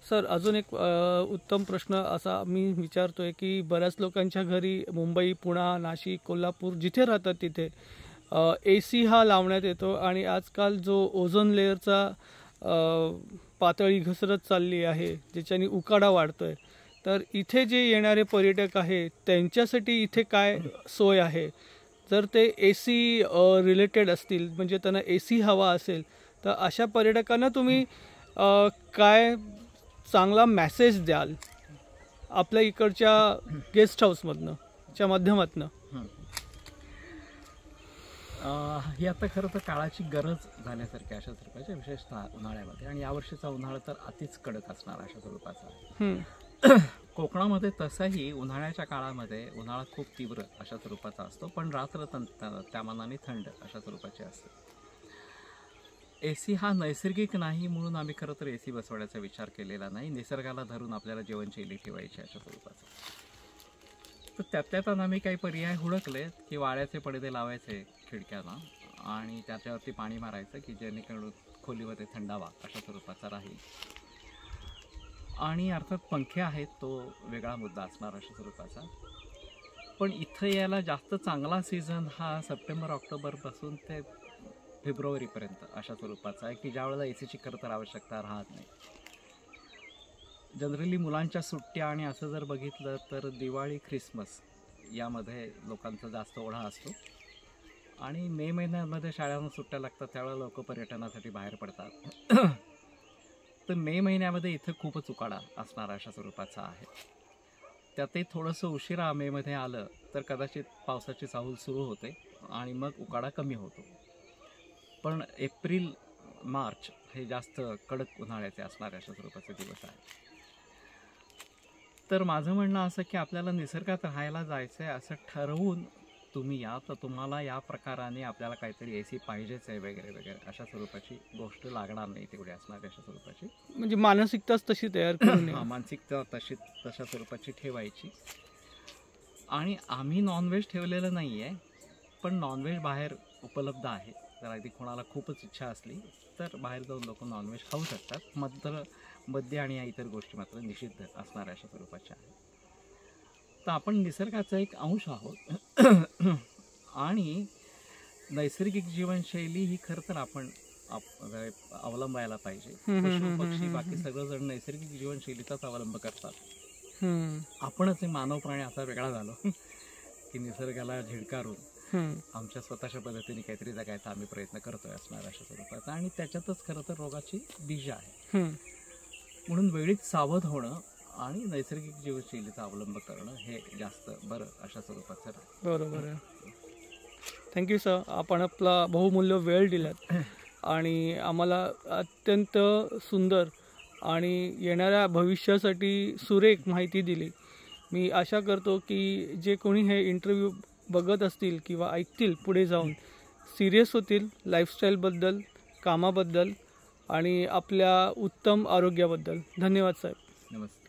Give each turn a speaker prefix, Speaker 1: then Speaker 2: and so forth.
Speaker 1: Sir अजून एक उत्तम प्रश्न असा मी विचारतोय की बऱ्याच लोकांच्या घरी मुंबई, पुणे, नाशिक, कोल्हापूर जिथे राहतात तिथे AC हा लावण्यात येतो आणि आजकाल जो ओझोन लेअरचा पातळी घसरत चालली आहे ज्याच्याने उकाडा वाढतोय, तर इथे जे येणारे पर्यटक आहेत त्यांच्यासाठी इथे काय सोय आहे? जर ते AC रिलेटेड असतील म्हणजे त्यांना AC हवा असेल तर अशा पर्यटकांना तुम्ही काय चांगला मेसेज द्याल आपल्या इकडच्या गेस्ट हाऊसमधनं च्या माध्यमातनं?
Speaker 2: ही आता खरं तर काळाची गरज झाल्यासारखी अशा स्वरूपाच्या, विशेषतः उन्हाळ्यामध्ये. आणि यावर्षीचा उन्हाळा तर अतिच कडक असणार अशा स्वरूपाचा आहे. कोकणामध्ये तसंही उन्हाळ्याच्या काळामध्ये उन्हाळा खूप तीव्र अशा स्वरूपाचा असतो, पण रात्र त्या मानाने थंड अशा स्वरूपाची असते. AC हा नैसर्गिक नाही म्हणून आम्ही खरं तर AC बसवण्याचा विचार केलेला नाही. निसर्गाला धरून आपल्याला जीवनशैली ठेवायची अशा स्वरूपाचं. तर त्यातल्या आम्ही काही पर्याय हुडकले की वाळ्याचे पडदे लावायचे खिडक्यांना आणि त्याच्यावरती पाणी मारायचं की जेणेकरून खोलीमध्ये थंडावा अशा स्वरूपाचा राहील. आणि अर्थात पंखे आहेत, तो वेगळा मुद्दा असणार अशा स्वरूपाचा. पण इथं यायला जास्त चांगला सीझन हा सप्टेंबर-ऑक्टोबरपासून ते फेब्रुवारीपर्यंत अशा स्वरूपाचा आहे की ज्यावेळेला ACची खरं तर आवश्यकता राहत नाही. जनरली मुलांच्या सुट्ट्या आणि असं जर बघितलं तर दिवाळी, ख्रिसमस यामध्ये लोकांचा जास्त ओढा असतो आणि मे महिन्यामध्ये शाळांना सुट्ट्या लागतात, त्यावेळेला लोक पर्यटनासाठी बाहेर पडतात. तर मे महिन्यामध्ये इथं खूपच उकाडा असणार अशा स्वरूपाचा आहे. त्यातही थोडंसं उशिरा मेमध्ये आलं तर कदाचित पावसाची चाहूल सुरू होते आणि मग उकाडा कमी होतो. पण एप्रिल, मार्च हे जास्त कडक उन्हाळ्याचे असणार अशा स्वरूपाचे दिवस आहेत. तर माझं म्हणणं असं की आपल्याला निसर्गात राहायला जायचं आहे असं ठरवून तुम्ही या, तर तुम्हाला या प्रकाराने आपल्याला काहीतरी AC पाहिजेच आहे वगैरे वगैरे अशा स्वरूपाची गोष्ट लागणार नाही, तेवढी असणार अशा स्वरूपाची.
Speaker 1: म्हणजे मानसिकताच तशी तयार करून
Speaker 2: मानसिकता तशा स्वरूपाची ठेवायची. आणि आम्ही नॉनव्हेज ठेवलेलं नाही आहे, पण नॉनव्हेज बाहेर उपलब्ध आहे. जर अगदी कोणाला खूपच इच्छा असली तर बाहेर जाऊन लोक नॉनव्हेज खाऊ शकतात. मात्र मद्य आणि या इतर गोष्टी मात्र निषिद्ध असणाऱ्या अशा स्वरूपाच्या आहेत. तर आपण निसर्गाचा एक अंश आहोत आणि नैसर्गिक जीवनशैली ही खरं तर आपण अवलंबायला पाहिजे. पशु पक्षी बाकी सगळं जण नैसर्गिक जीवनशैलीचाच अवलंब करतात. आपणच मानव प्राणी असा वेगळा झालो की निसर्गाला झिडकारून आमच्या स्वतःच्या पद्धतीने काहीतरी जगायचा आम्ही प्रयत्न करतोय असणार अशा स्वरूपाचा. आणि त्याच्यातच खरं तर रोगाची बीज आहे. म्हणून वेळीच सावध होणं आणि नैसर्गिक जीवनशैलीचा अवलंब करणं हे जास्त बरं अशा स्वरूपाचं आहे.
Speaker 1: बरोबर आहे. थँक्यू सर, आपण आपला बहुमूल्य वेळ दिलात आणि आम्हाला अत्यंत सुंदर आणि येणाऱ्या भविष्यासाठी सुरेख माहिती दिली. मी आशा करतो की जे कोणी हे इंटरव्ह्यू बघत असतील किंवा ऐकतील पुढे जाऊन सिरियस होतील लाईफस्टाईलबद्दल, कामाबद्दल आणि आपल्या उत्तम आरोग्याबद्दल. धन्यवाद साहेब.
Speaker 2: नमस्ते.